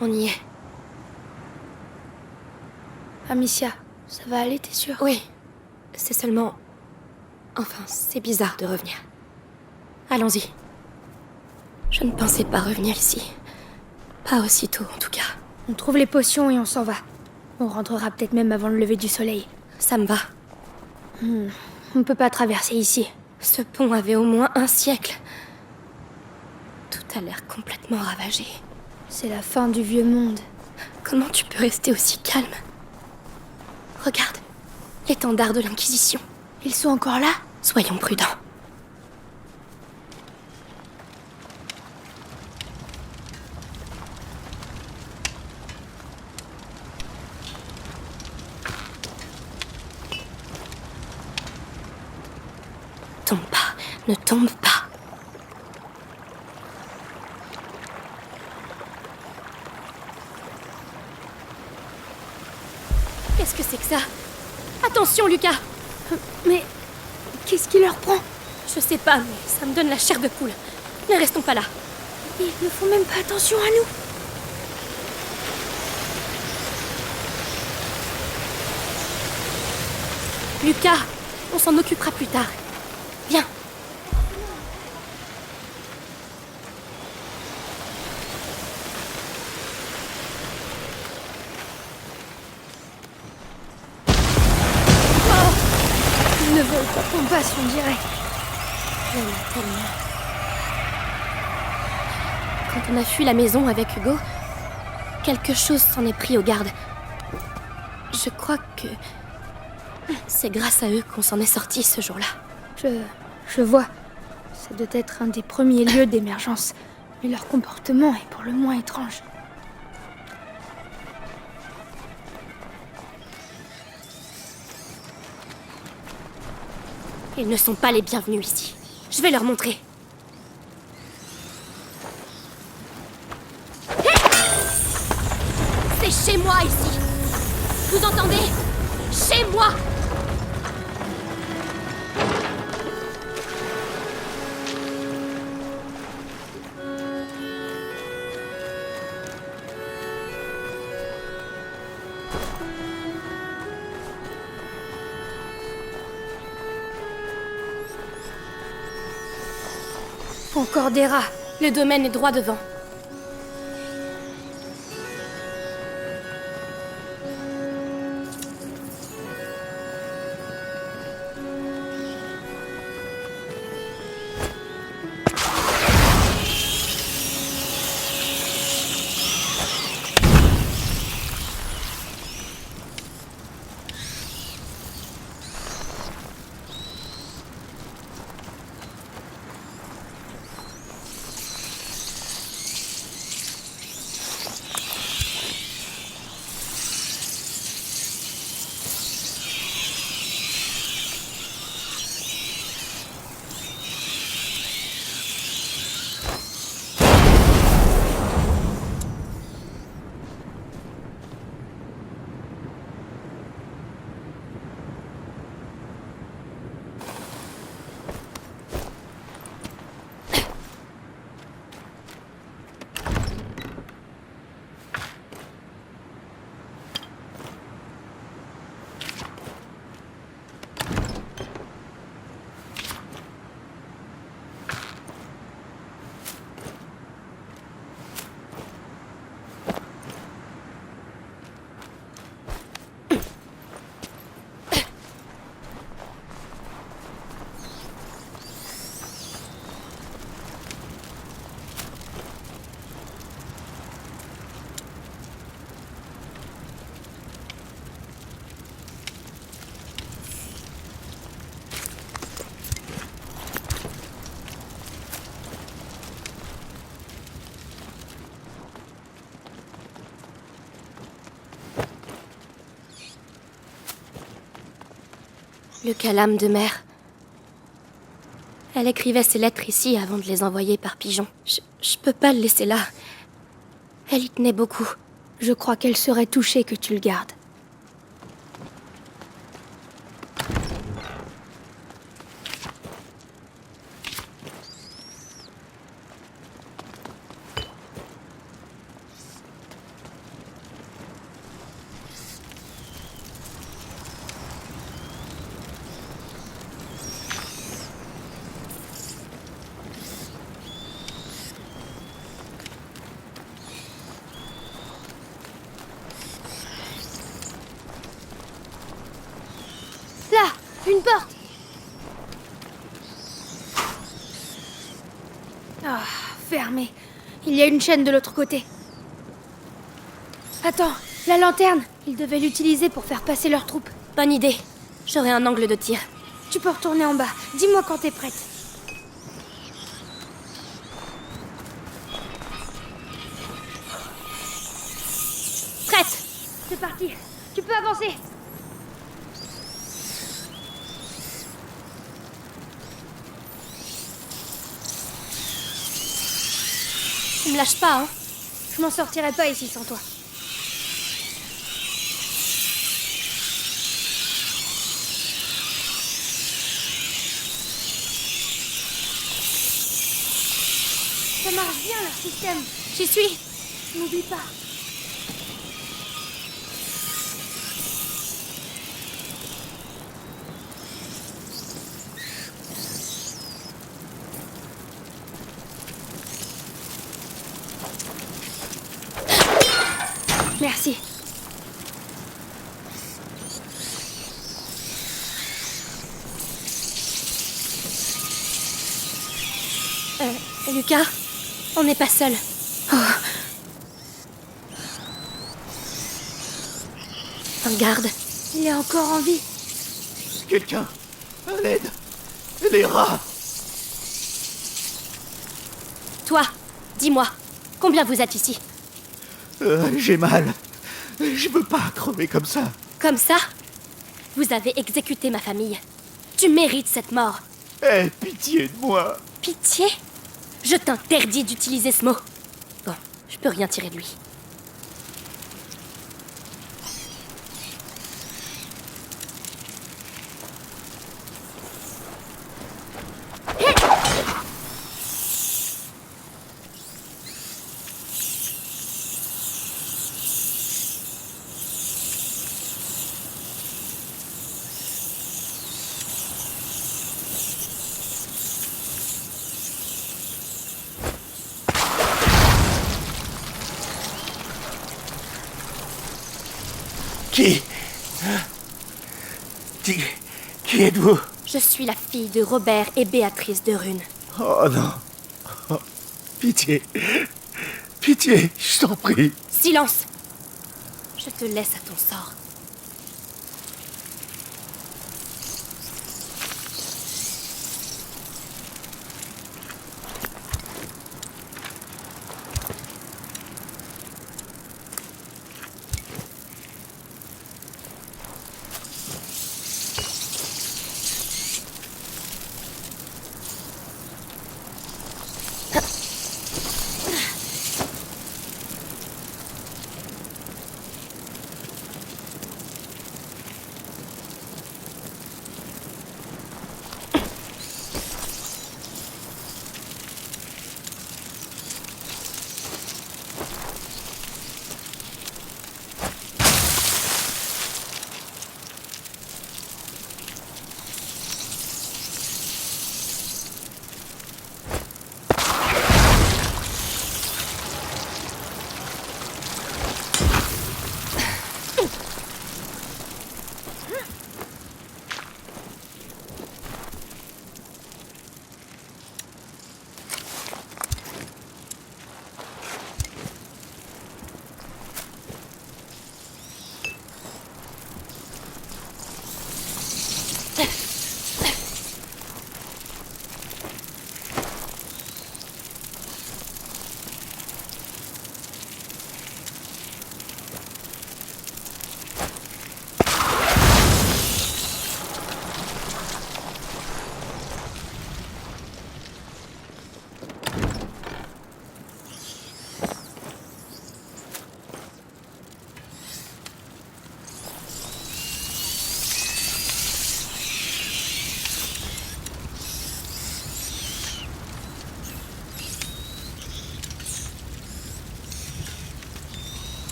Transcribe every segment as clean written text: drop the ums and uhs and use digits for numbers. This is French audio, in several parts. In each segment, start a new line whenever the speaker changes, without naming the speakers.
On y est.
Amicia, ça va aller, t'es sûre?
Oui. C'est seulement... Enfin, c'est bizarre de revenir. Allons-y. Je ne pensais pas revenir ici. Pas aussitôt, en tout cas.
On trouve les potions et on s'en va. On rentrera peut-être même avant le lever du soleil.
Ça me va.
On peut pas traverser ici.
Ce pont avait au moins un siècle. Tout a l'air complètement ravagé.
C'est la fin du vieux monde.
Comment tu peux rester aussi calme? Regarde, l'étendard de l'Inquisition.
Ils sont encore là?
Soyons prudents. Tombe pas, ne tombe pas. Qu'est-ce que c'est que ça? Attention, Lucas!
Mais... qu'est-ce qui leur prend?
Je sais pas, mais ça me donne la chair de poule. Ne restons pas là.
Ils ne font même pas attention à nous.
Lucas, on s'en occupera plus tard. Viens.
Ils ne veulent pas qu'on passe, on dirait.
Il y en a tellement. Quand on a fui la maison avec Hugo, quelque chose s'en est pris aux gardes. Je crois que c'est grâce à eux qu'on s'en est sorti ce jour-là.
Je vois. Ça doit être un des premiers lieux d'émergence. Mais leur comportement est pour le moins étrange.
Ils ne sont pas les bienvenus ici. Je vais leur montrer. C'est chez moi ici. Vous entendez? Chez moi!
Encore des rats.
Le domaine est droit devant. Le calame de mer. Elle écrivait ses lettres ici avant de les envoyer par pigeon. Je peux pas le laisser là. Elle y tenait beaucoup.
Je crois qu'elle serait touchée que tu le gardes. porte. Ah, fermé. Il y a une chaîne de l'autre côté. Attends, la lanterne. Ils devaient l'utiliser pour faire passer leurs troupes.
Bonne idée. J'aurai un angle de tir.
Tu peux retourner en bas. Dis-moi quand t'es prête.
Prête!
C'est parti. Tu peux avancer.
Tu me lâches pas, hein?
Je m'en sortirai pas ici sans toi. Ça marche bien leur système.
J'y suis.
N'oublie pas. Merci.
Lucas, on n'est pas seul. Oh. Un garde.
Il est encore en vie.
Quelqu'un, à l'aide. Les rats.
Toi, dis-moi, combien vous êtes ici?
J'ai mal. Je veux pas crever comme ça.
Comme ça? Vous avez exécuté ma famille. Tu mérites cette mort.
Aie pitié de moi.
Pitié? Je t'interdis d'utiliser ce mot. Bon, je peux rien tirer de lui.
Qui êtes-vous?
Je suis la fille de Robert et Béatrice de Rune.
Oh non. Oh, pitié. Pitié, je t'en prie.
Silence! Je te laisse à ton sort.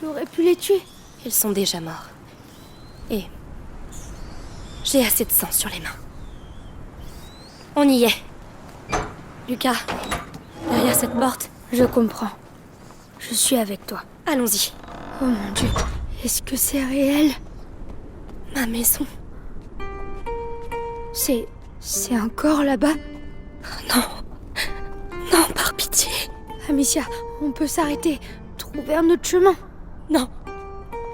J'aurais pu les tuer.
Ils sont déjà morts. Et j'ai assez de sang sur les mains. On y est. Lucas, derrière cette porte.
Je comprends. Je suis avec toi.
Allons-y.
Oh mon Dieu, est-ce que c'est réel?
Ma maison.
C'est un corps là-bas?
Non. Non, par pitié.
Amicia, on peut s'arrêter, trouver un autre chemin.
Non.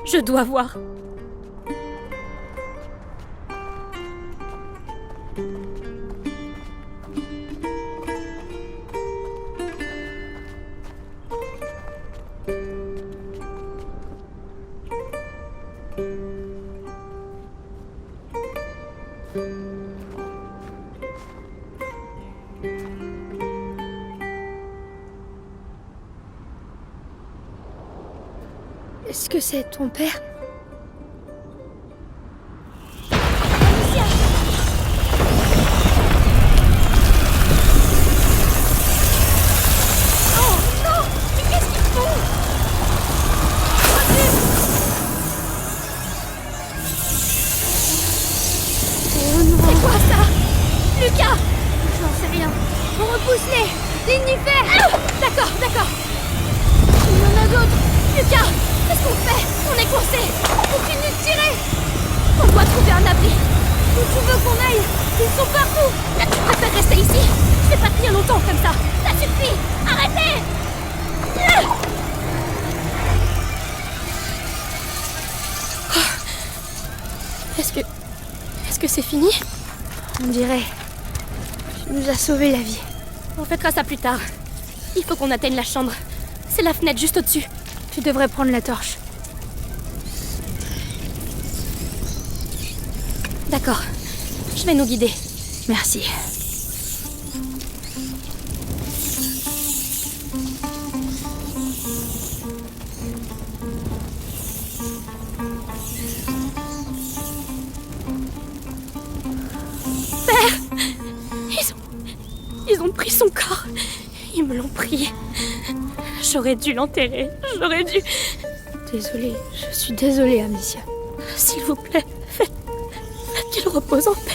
Je dois voir.
Est-ce que c'est ton père? Oh non!
C'est quoi ça? Lucas!
J'en sais rien. On repousse-les! Lignifères!
D'accord, d'accord.
Il y en a d'autres!
Lucas! Qu'est-ce qu'on fait? On est coincé.
Continue de tirer!
On doit trouver un abri.
Où tu veux qu'on aille? Ils sont partout!
Là, tu préfères rester ici? Je vais pas tenir longtemps comme ça. Ça suffit. Arrêtez! Est-ce que c'est fini?
On dirait. Tu nous as sauvé la vie.
On fêtera ça plus tard. Il faut qu'on atteigne la chambre. C'est la fenêtre juste au-dessus.
Tu devrais prendre la torche.
D'accord. Je vais nous guider.
Merci.
Ils ont pris son corps. Ils me l'ont pris. J'aurais dû l'enterrer. J'aurais dû...
Désolée, je suis désolée, Amicia.
S'il vous plaît, faites qu'il repose en paix.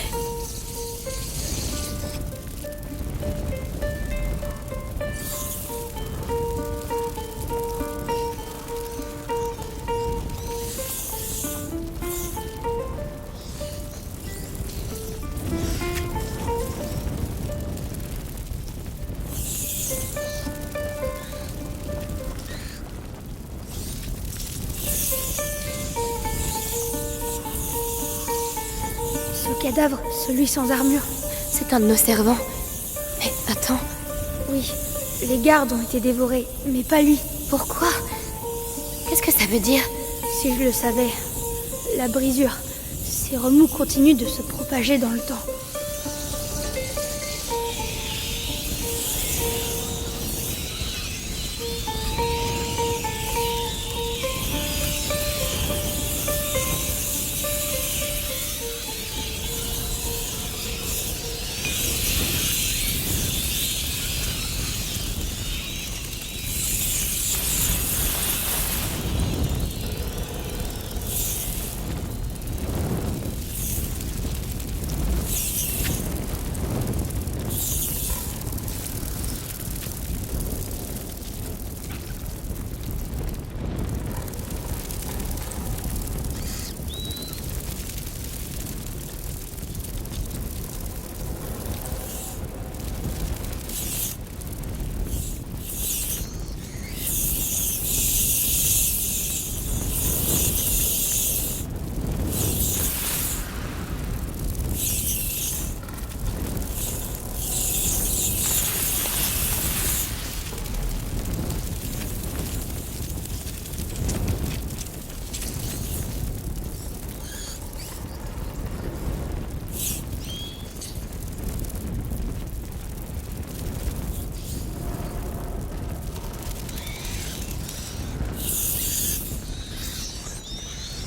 Ce cadavre, celui sans armure.
C'est un de nos servants. Mais attends,
Oui, les gardes ont été dévorés, mais pas lui.
pourquoi? Qu'est-ce que ça veut dire?
Si je le savais. La brisure. Ces remous continuent de se propager dans le temps.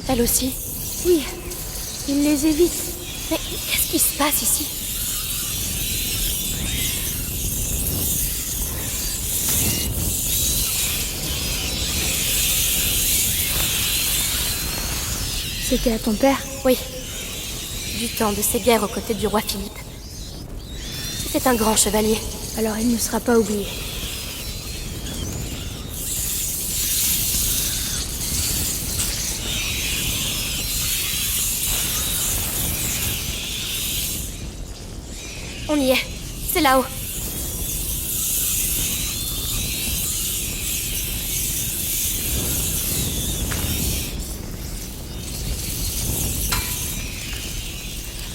Elle aussi?
Oui, il les évite.
Mais qu'est-ce qui se passe ici?
C'était à ton père?
Oui. Du temps de ses guerres aux côtés du roi Philippe. C'était un grand chevalier.
Alors il ne sera pas oublié.
On y est. C'est là-haut.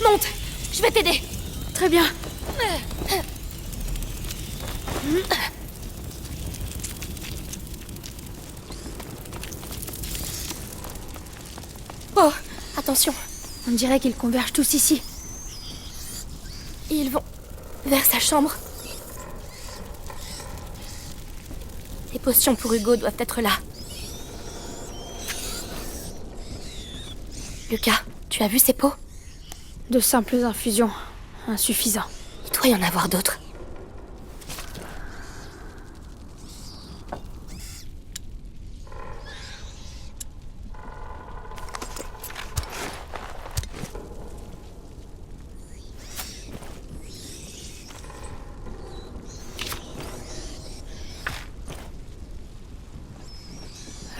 Monte! Je vais t'aider.
Très bien.
Oh, attention.
On dirait qu'ils convergent tous ici.
Ils vont vers sa chambre. Les potions pour Hugo doivent être là. Lucas, tu as vu ces pots?
De simples infusions. Insuffisant.
Il doit y en avoir d'autres.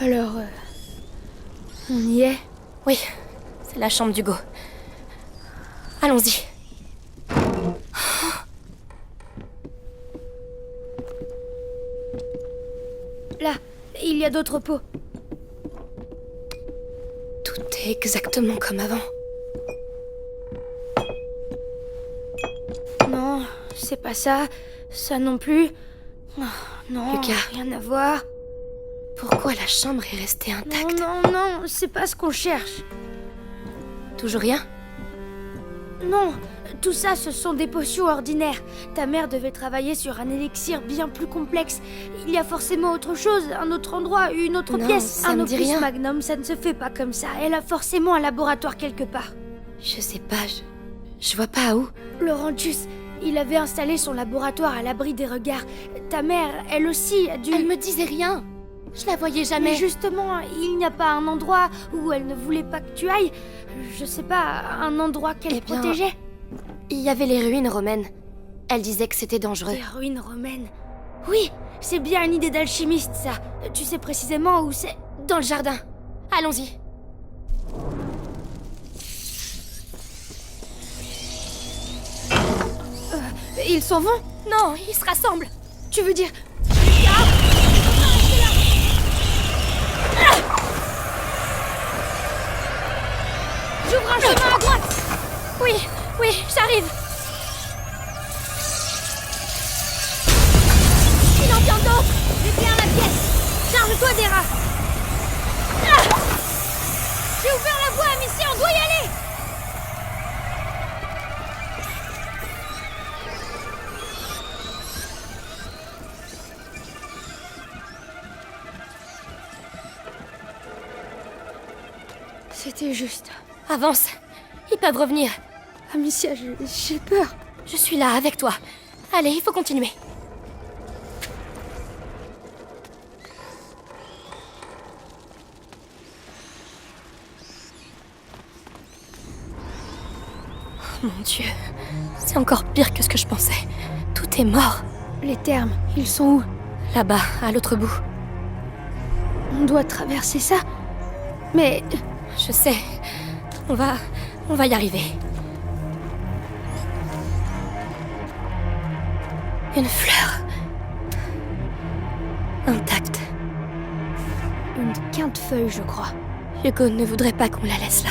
Alors, on y est?
Oui, c'est la chambre d'Hugo. Allons-y.
Là, il y a d'autres pots.
Tout est exactement comme avant.
Non, c'est pas ça. Ça non plus. Oh, non,
Lucas.
rien à voir.
Pourquoi la chambre est restée intacte?
Non, non, c'est pas ce qu'on cherche.
Toujours rien?
Non, tout ça, ce sont des potions ordinaires. Ta mère devait travailler sur un élixir bien plus complexe. Il y a forcément autre chose, un autre endroit, une autre
Non,
pièce.
ça
Un
me dit
opus
rien.
magnum, ça ne se fait pas comme ça. Elle a forcément un laboratoire quelque part.
Je sais pas, je vois pas où.
Laurentius, il avait installé son laboratoire à l'abri des regards. Ta mère, elle aussi, a dû...
Elle me disait rien. Je la voyais
Mais
jamais.
justement, il n'y a pas un endroit où elle ne voulait pas que tu ailles. Je sais pas, un endroit qu'elle
Eh bien,
protégeait.
Il y avait les ruines romaines. Elle disait que c'était dangereux.
Des ruines romaines. Oui, c'est bien une idée d'alchimiste, ça. Tu sais précisément où c'est?
Dans le jardin. Allons-y.
Ils s'en vont?
Non, ils se rassemblent.
Tu veux dire... J'ouvre un chemin à droite!
Oui, oui, j'arrive. Il en vient d'autres.
J'ai bien la pièce! Charge-toi des rats! J'ai ouvert la voie, Amicia, on doit y aller! C'était juste.
Avance. Ils peuvent revenir.
Amicia, j'ai peur.
Je suis là avec toi. Allez, il faut continuer. Oh mon Dieu. C'est encore pire que ce que je pensais. Tout est mort.
Les termes, ils sont où?
Là-bas, à l'autre bout.
On doit traverser ça? Mais...
Je sais. On va y arriver. Une fleur. Intacte.
Une quinte-feuille, je crois.
Hugo ne voudrait pas qu'on la laisse là.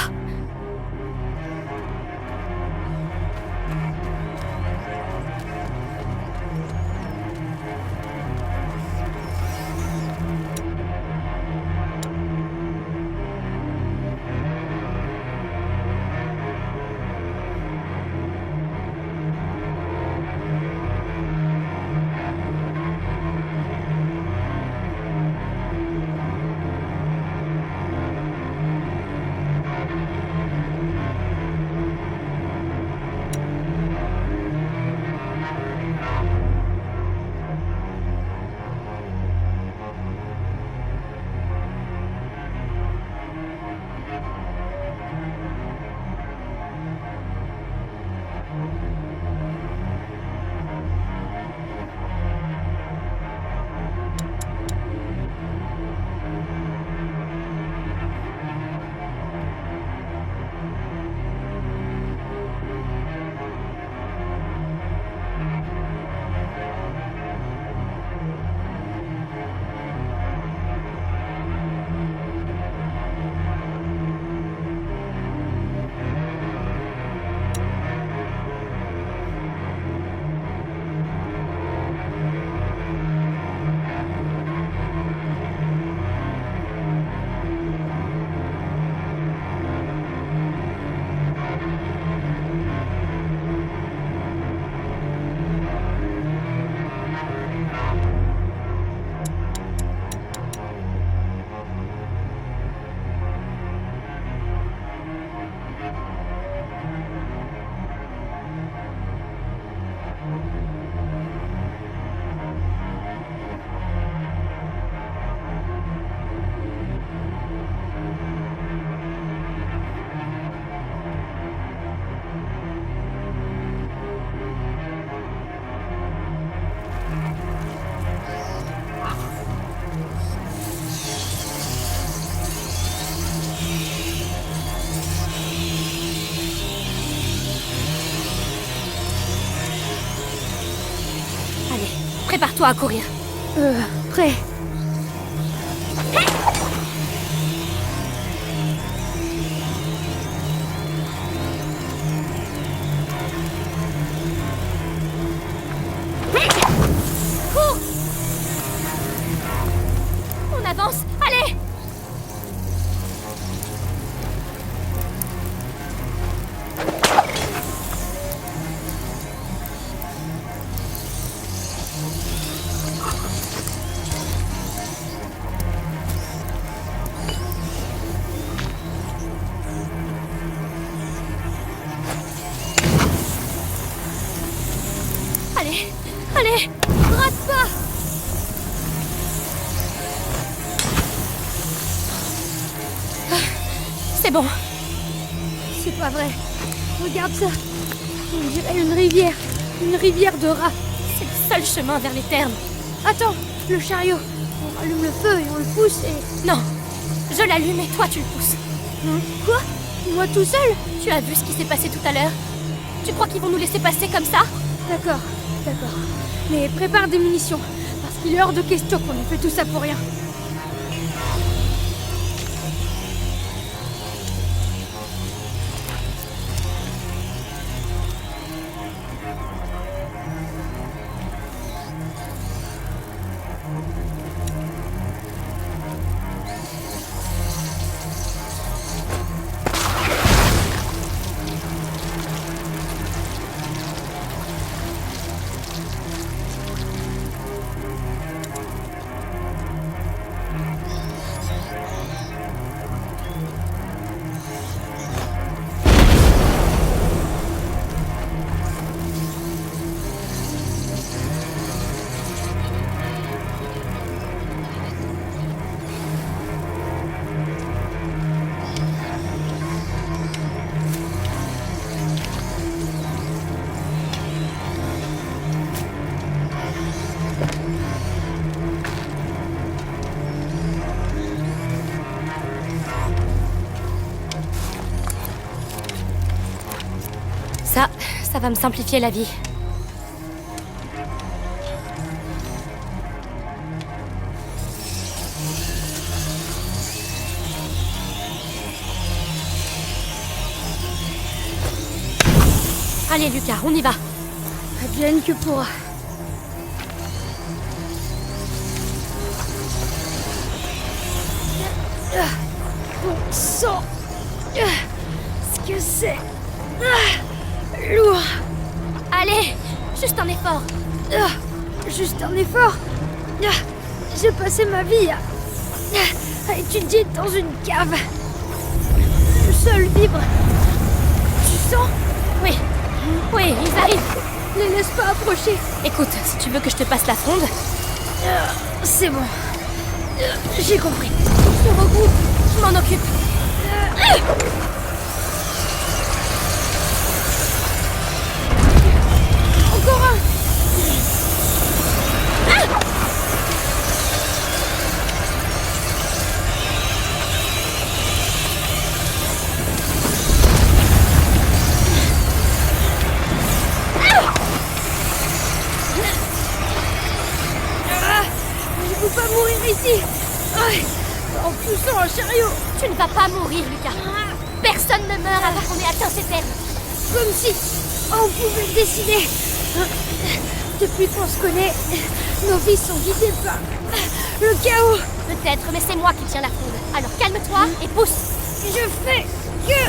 Prépare-toi à courir.
Prêt.
Cours! On avance, allez! Allez, allez, rate pas! Ah, c'est bon.
C'est pas vrai. Regarde ça. On dirait une rivière de rats.
C'est le seul chemin vers les thermes.
Attends, le chariot. On allume le feu et on le pousse et...
Non, je l'allume et toi tu le pousses.
Quoi? Moi tout seul?
Tu as vu ce qui s'est passé tout à l'heure? Tu crois qu'ils vont nous laisser passer comme ça?
D'accord. Mais prépare des munitions, parce qu'il est hors de question qu'on ait fait tout ça pour rien.
Ça va me simplifier la vie. Allez Lucas, on y va.
Advienne que pourra. On sent ce que c'est. Lourd.
Allez, juste un effort.
Juste un effort. J'ai passé ma vie à étudier dans une cave. Le sol vibre. Tu sens?
Oui, ils arrivent.
Les laisse pas approcher.
Écoute, si tu veux que je te passe la fronde...
C'est bon. J'ai compris.
On se regroupe, je m'en occupe.
Encore un. Je peux pas mourir ici. En poussant un chariot.
Tu ne vas pas mourir, Lucas. Personne ne meurt avant qu'on ait atteint ces termes.
Comme si on pouvait le décider. Depuis qu'on se connaît, nos vies sont guidées par le chaos.
Peut-être, mais c'est moi qui tiens la fronde. Alors calme-toi et pousse.
Je fais que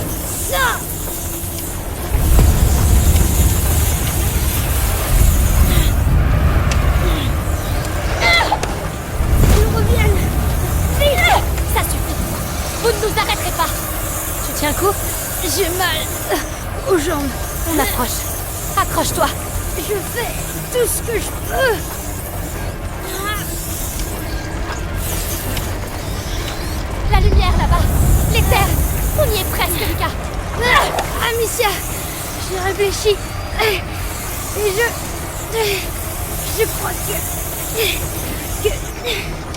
ça. Ils reviennent. Vite.
Ça suffit. Vous ne nous arrêterez pas. Tu tiens le coup?
J'ai mal aux jambes.
On approche. Accroche-toi.
Je fais tout ce que je peux.
La lumière là-bas. Les terres. On y est presque, Lucas.
Amicia, j'ai réfléchi. Et je crois que...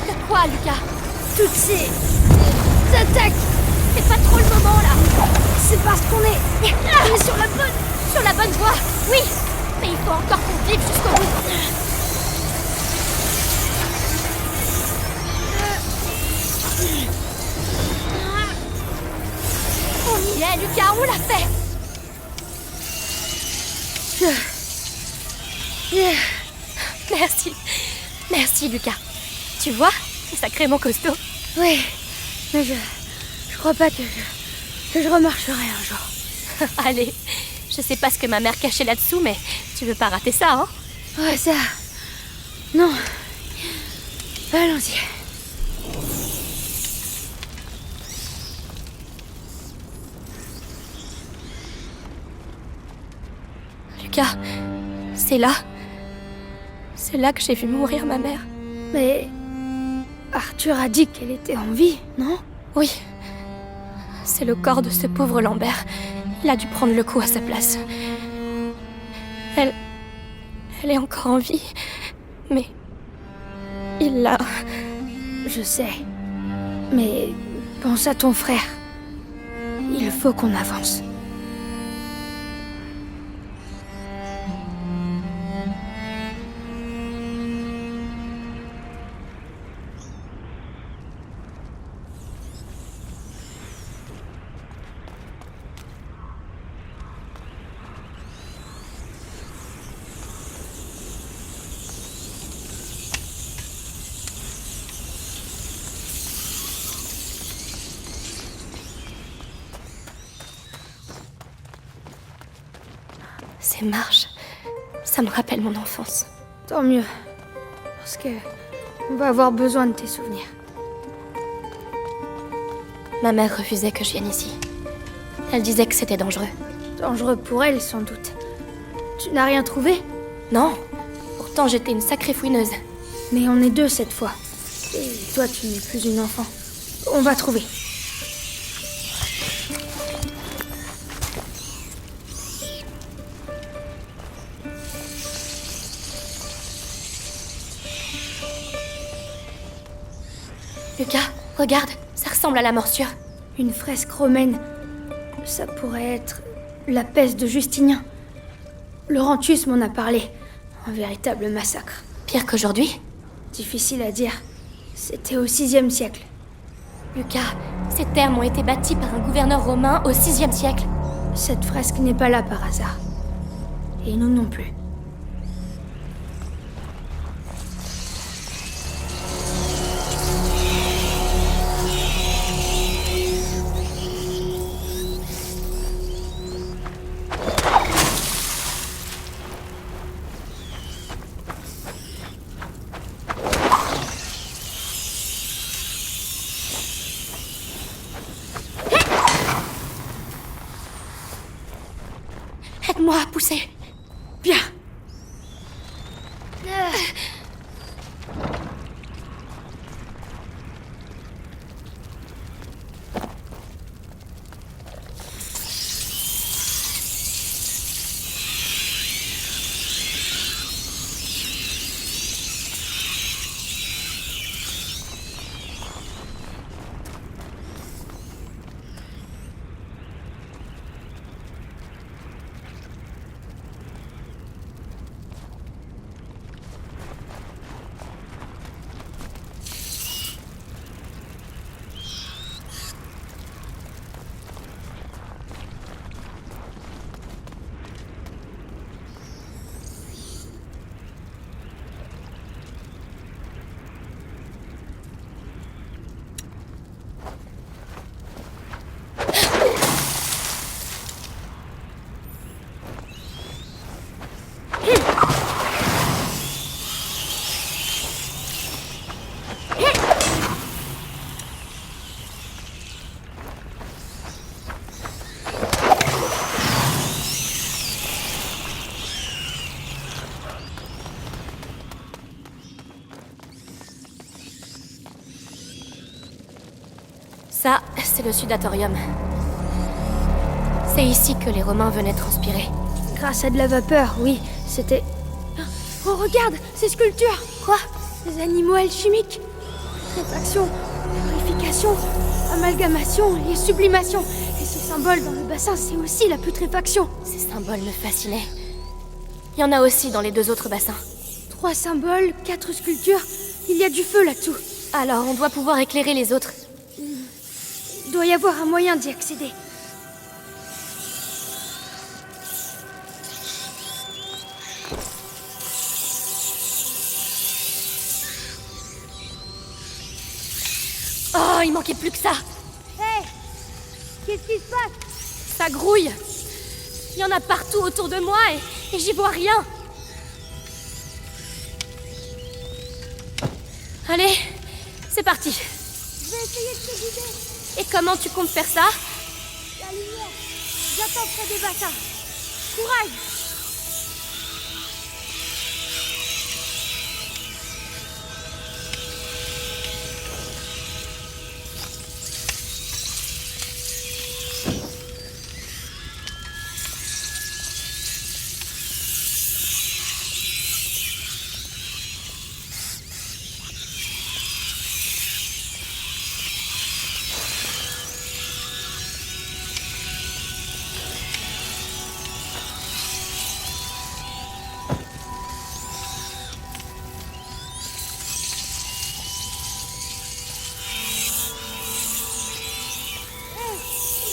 De quoi, Lucas?
Toutes ces attaques,
C'est pas trop le moment, là.
c'est parce qu'on est sur la bonne...
Sur la bonne voie, oui. Mais il faut encore qu'on vive jusqu'au bout. Merci. Merci, Lucas. Tu vois, c'est sacrément costaud.
Oui, mais je crois pas que je remarcherai un jour.
Allez, je sais pas ce que ma mère cachait là-dessous, mais tu veux pas rater ça, hein?
Ouais, ça... Non. Allons-y.
Lucas, c'est là. C'est là que j'ai vu mourir ma mère.
Mais... Arthur a dit qu'elle était en vie, non?
Oui. C'est le corps de ce pauvre Lambert. Il a dû prendre le coup à sa place. Elle est encore en vie. Mais... il l'a...
Je sais. Mais pense à ton frère. Il faut qu'on avance.
Ces marches, ça me rappelle mon enfance.
Tant mieux. Parce que... on va avoir besoin de tes souvenirs.
Ma mère refusait que je vienne ici. Elle disait que c'était dangereux.
Dangereux pour elle, sans doute. Tu n'as rien trouvé?
Non, pourtant j'étais une sacrée fouineuse.
Mais on est deux cette fois. Et toi, tu n'es plus une enfant. On va trouver.
Lucas, regarde, ça ressemble à la morsure.
Une fresque romaine. Ça pourrait être la peste de Justinien. Laurentius m'en a parlé. Un véritable massacre.
Pire qu'aujourd'hui?
Difficile à dire. C'était au VIe siècle.
Lucas, ces terres ont été bâtis par un gouverneur romain au VIe siècle.
Cette fresque n'est pas là par hasard. Et nous non plus.
Aide-moi à pousser.
Bien.
Ça, c'est le sudatorium. C'est ici que les Romains venaient transpirer.
Grâce à de la vapeur, oui. C'était... Oh, regarde, ces sculptures.
Quoi?
Des animaux alchimiques. Réfaction, purification, amalgamation et sublimation. Et ce symbole dans le bassin, c'est aussi la putréfaction.
Ces symboles me fascinaient. Il y en a aussi dans les deux autres bassins.
3 symboles, 4 sculptures. Il y a du feu là-dessous.
Alors, on doit pouvoir éclairer les autres.
Il doit y avoir un moyen d'y accéder.
il manquait plus que ça.
Hé, qu'est-ce qui se passe?
Ça grouille. Il y en a partout autour de moi et j'y vois rien. Allez, c'est parti.
Je vais essayer de te guider.
Et comment tu comptes faire ça?
La lumière. J'attends près des bassins. Courage!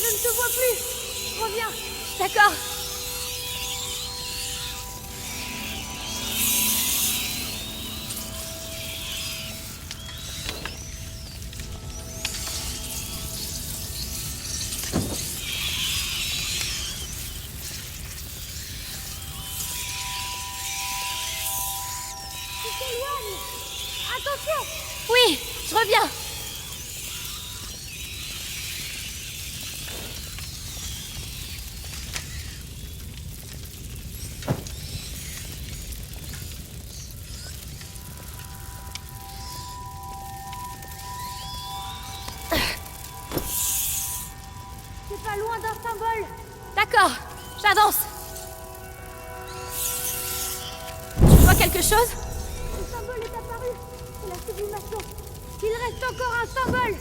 Je ne te vois plus. Reviens.
D'accord.
Tu t'éloignes. Attention.
Oui, je reviens.
C'est pas loin d'un symbole.
D'accord, j'avance. Tu vois quelque chose?
Le symbole est apparu. C'est la sublimation. Il reste encore un symbole.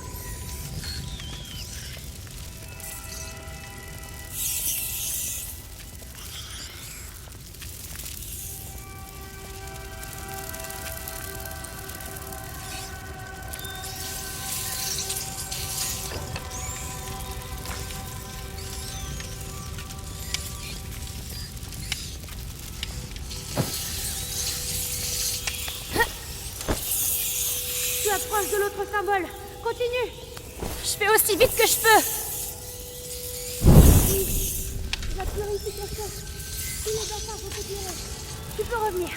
Tu approches de l'autre symbole. Continue.
Je fais aussi vite que je peux.
La purification. Tous les bassins sont éclairés. Tu peux revenir.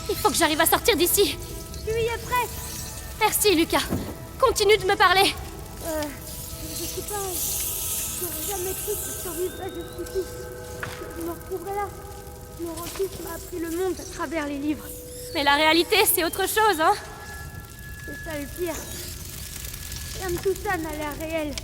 Il faut que j'arrive à sortir d'ici.
Tu y es prête.
Merci, Lucas. Continue de me parler.
Je sais pas. J'aurais jamais cru que je survivrais jusqu'ici. Je me retrouverais là. Laurentis m'a appris le monde à travers les livres.
Mais la réalité, c'est autre chose, hein?
C'est ça le pire. Rien de tout ça n'a l'air réel.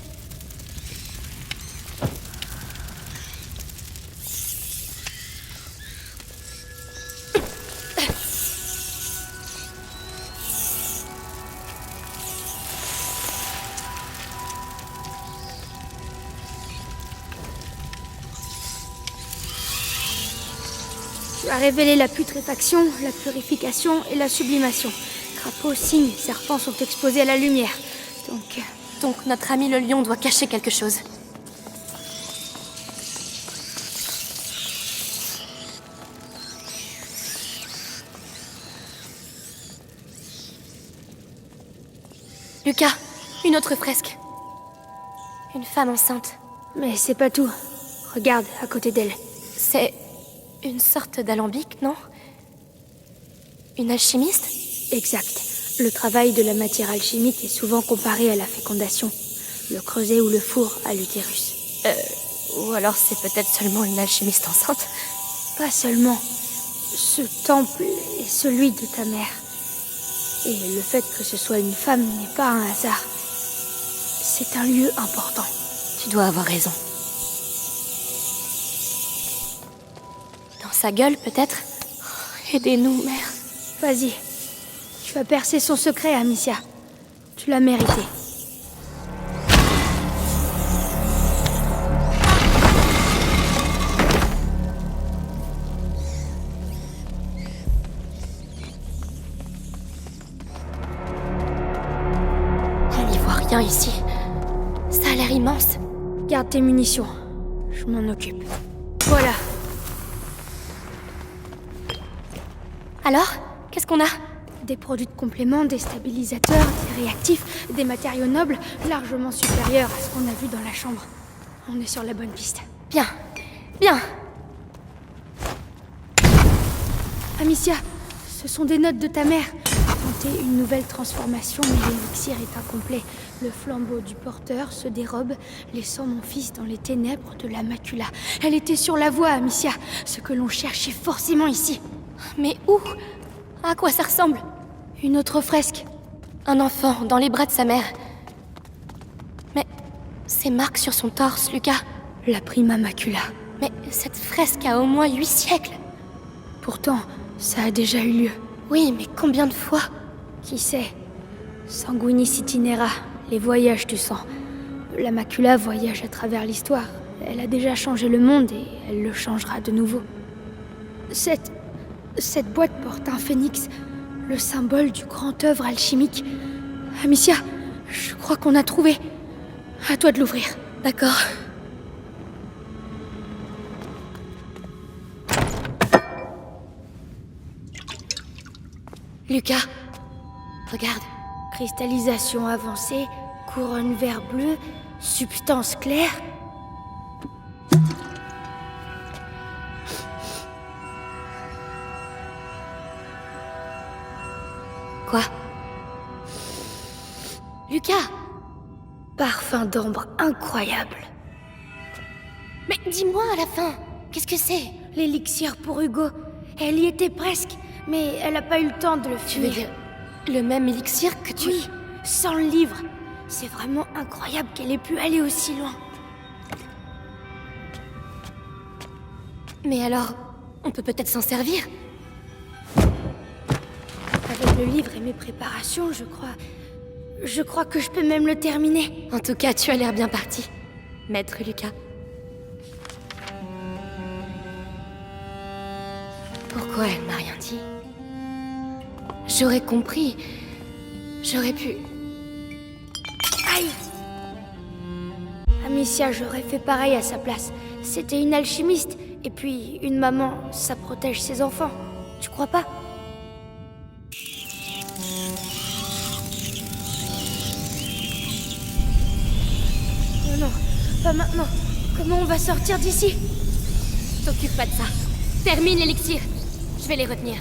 Tu as révélé la putréfaction, la purification et la sublimation. Crapauds, cygnes, serpents sont exposés à la lumière.
Donc notre ami le lion doit cacher quelque chose. Lucas, une autre fresque. Une femme enceinte.
Mais c'est pas tout. Regarde, à côté d'elle.
C'est une sorte d'alambic, non? Une alchimiste?
Exact. Le travail de la matière alchimique est souvent comparé à la fécondation. Le creuset ou le four à l'utérus.
Ou alors c'est peut-être seulement une alchimiste enceinte.
Pas seulement. Ce temple est celui de ta mère. Et le fait que ce soit une femme n'est pas un hasard. C'est un lieu important.
Tu dois avoir raison. Dans sa gueule, peut-être? Aidez-nous, mère.
Vas-y. Tu vas percer son secret, Amicia. Tu l'as mérité.
On n'y voit rien ici. Ça a l'air immense.
Garde tes munitions. Je m'en occupe. Voilà.
Alors, qu'est-ce qu'on a?
Des produits de complément, des stabilisateurs, des réactifs, des matériaux nobles, largement supérieurs à ce qu'on a vu dans la chambre. On est sur la bonne piste.
Bien. Bien.
Amicia, ce sont des notes de ta mère. Tenter une nouvelle transformation, mais l'élixir est incomplet. Le flambeau du porteur se dérobe, laissant mon fils dans les ténèbres de la macula. Elle était sur la voie, Amicia. Ce que l'on cherchait forcément ici.
Mais où? À quoi ça ressemble?
Une autre fresque.
Un enfant dans les bras de sa mère. Mais ces marques sur son torse, Lucas.
La prima macula.
Mais cette fresque a au moins 8 siècles.
Pourtant, ça a déjà eu lieu.
Oui, mais combien de fois?
Qui sait? Sanguinis itinera, les voyages du sang. La macula voyage à travers l'histoire. Elle a déjà changé le monde et elle le changera de nouveau. Cette boîte porte un phénix, le symbole du grand œuvre alchimique. Amicia, je crois qu'on a trouvé. À toi de l'ouvrir.
D'accord. Lucas, regarde.
Cristallisation avancée, couronne vert bleu, substance claire.
Quoi? Lucas!
Parfum d'ambre incroyable.
Mais dis-moi à la fin, qu'est-ce que c'est?
L'élixir pour Hugo. Elle y était presque, mais elle n'a pas eu le temps de le
Tu veux
finir.
dire le même élixir que tu...
Oui, sans le livre. C'est vraiment incroyable qu'elle ait pu aller aussi loin.
Mais alors, on peut peut-être s'en servir?
Avec le livre et mes préparations, je crois que je peux même le terminer.
En tout cas, tu as l'air bien parti, maître Lucas. Pourquoi elle m'a rien dit? J'aurais compris. J'aurais pu...
Aïe! Amicia, j'aurais fait pareil à sa place. C'était une alchimiste. Et puis, une maman, ça protège ses enfants. Tu crois pas? Oh non, pas maintenant. Comment on va sortir d'ici?
T'occupe pas de ça. Termine l'élixir. Je vais les retenir.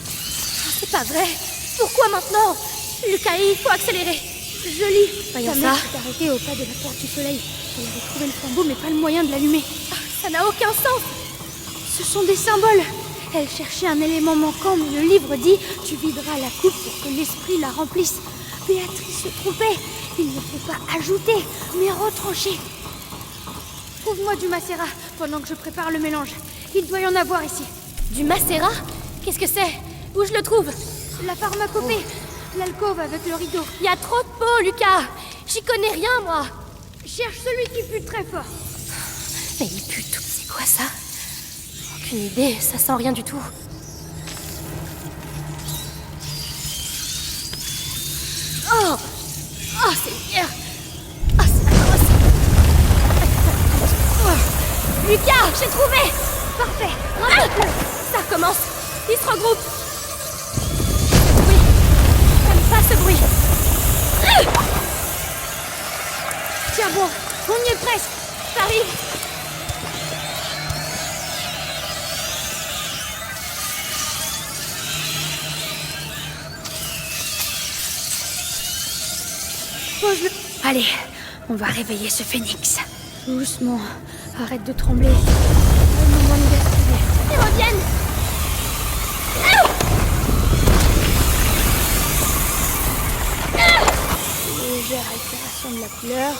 C'est pas vrai. Pourquoi maintenant?
Lucas, il faut accélérer.
Je lis.
Voyons
Ta mère
ça.
s'est arrêtée au pas de la porte du soleil. Elle avait trouvé le flambeau, mais pas le moyen de l'allumer.
Ça n'a aucun sens.
Ce sont des symboles. Elle cherchait un élément manquant, mais le livre dit « Tu videras la coupe pour que l'esprit la remplisse ». Béatrice se trompait. Il ne faut pas ajouter, mais retrancher. Trouve-moi du macérat pendant que je prépare le mélange. Il doit y en avoir ici.
Du macérat? Qu'est-ce que c'est? Où je le trouve?
La pharmacopée. L'alcôve avec le rideau.
Il y a trop de peau, Lucas. J'y connais rien, moi.
Cherche celui qui pue très fort.
Mais il pue tout. C'est quoi ça? Aucune idée, ça sent rien du tout. Oh! Oh, c'est bien! Oh, c'est atroce! Oh. Lucas, j'ai trouvé!
Parfait.
Ah, ça recommence! Ils se regroupent! Oui, j'aime pas ce bruit!
Tiens bon, on y est presque.
Ça arrive!
Pose-le. Allez, on va réveiller ce phénix. Doucement, arrête de trembler. Un moment de gaspiller.
Ils reviennent!
Légère altération de la couleur.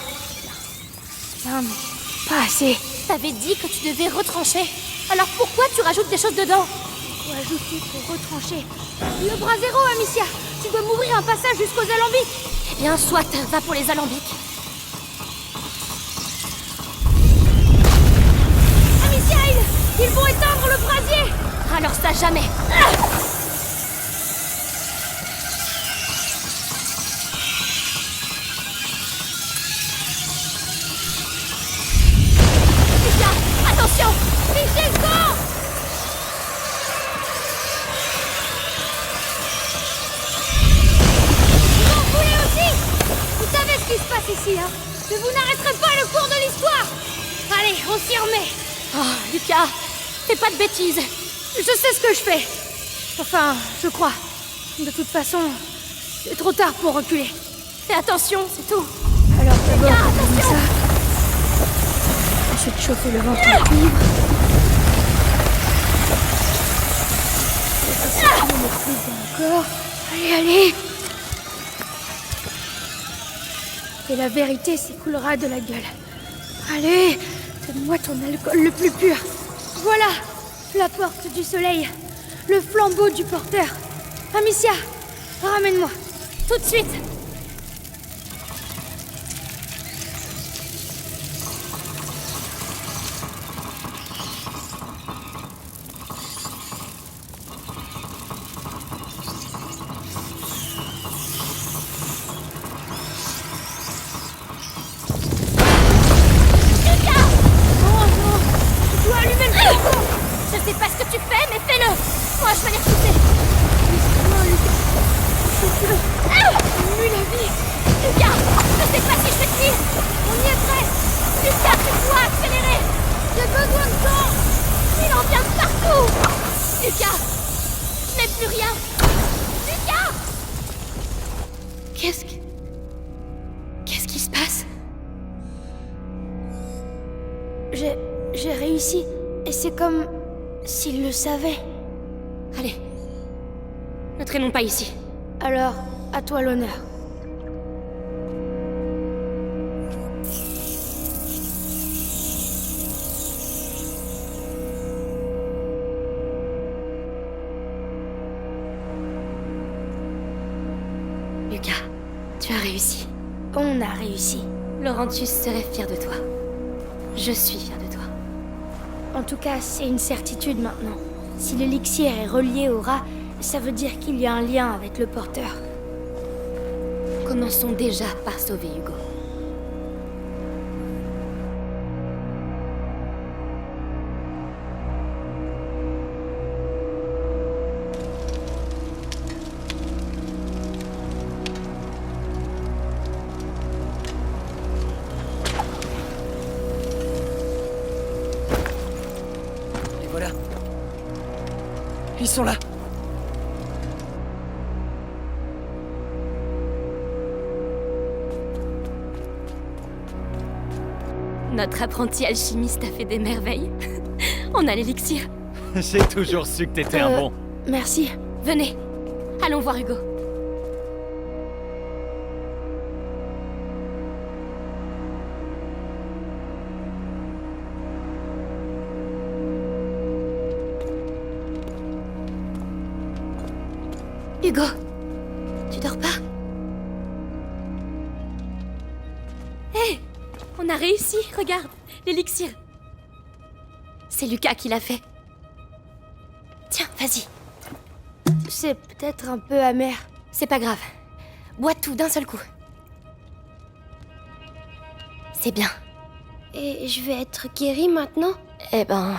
Bien, mais pas assez.
T'avais dit que tu devais retrancher. Alors pourquoi tu rajoutes des choses dedans?
Faut ajouter pour retrancher. Le bras zéro, Amicia. Tu dois m'ouvrir un passage jusqu'aux alambics.
Eh bien, soit, va pour les alambics.
Amicia, ils vont éteindre le brasier.
Alors ça, jamais. Lucas, attention!
Fichez le camp. passe ici, hein. Mais vous n'arrêterez pas le cours de l'histoire. Allez, on s'y remet.
Oh, Lucas, fais pas de bêtises.
Je sais ce que je fais. Enfin, je crois. De toute façon, c'est trop tard pour reculer.
Fais attention, c'est tout.
Alors d'abord,
Lucas,
on fait
attention.
ça. Ensuite, chauffer le ventre en cuivre. Encore. Allez, allez. Et la vérité s'écoulera de la gueule. Allez, donne-moi ton alcool le plus pur. Voilà, la porte du soleil. Le flambeau du porteur. Amicia, ramène-moi. Tout de suite.
Je sais pas ce que tu fais, mais fais-le. Moi, je vais les repousser.
Lui la vie.
Lucas, je sais pas si je te tire. On y est presque. Lucas, tu dois accélérer.
J'ai besoin de temps.
Il en vient de partout. Lucas, je n'ai plus rien. Lucas. Qu'est-ce qui se passe?
J'ai réussi. Et c'est comme s'il le savait.
Allez, ne traînons pas ici.
Alors, à toi l'honneur.
Lucas, tu as réussi.
On a réussi.
Laurentius serait fier de toi. Je suis fier de toi.
En tout cas, c'est une certitude maintenant. Si l'élixir est relié au rat, ça veut dire qu'il y a un lien avec le porteur.
Commençons déjà par sauver Hugo.
Et voilà. Ils sont là.
Notre apprenti alchimiste a fait des merveilles. On a l'élixir.
J'ai toujours su que t'étais un bon.
Merci.
Venez, allons voir Hugo. Hugo, tu dors pas? Hé, on a réussi, regarde, l'élixir. C'est Lucas qui l'a fait. Tiens, vas-y.
C'est peut-être un peu amer.
C'est pas grave. Bois tout d'un seul coup. C'est bien.
Et je vais être guérie maintenant?
Eh ben,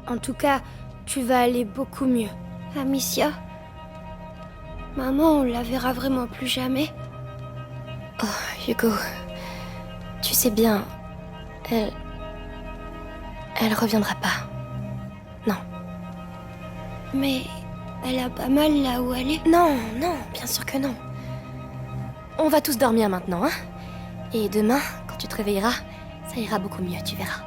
En tout cas, tu vas aller beaucoup mieux. Amicia? Maman, on la verra vraiment plus jamais.
oh, Hugo, tu sais bien, elle reviendra pas. Non.
Mais elle a pas mal là où elle est.
Non, non, bien sûr que non. On va tous dormir maintenant, hein? Et demain, quand tu te réveilleras, ça ira beaucoup mieux, tu verras.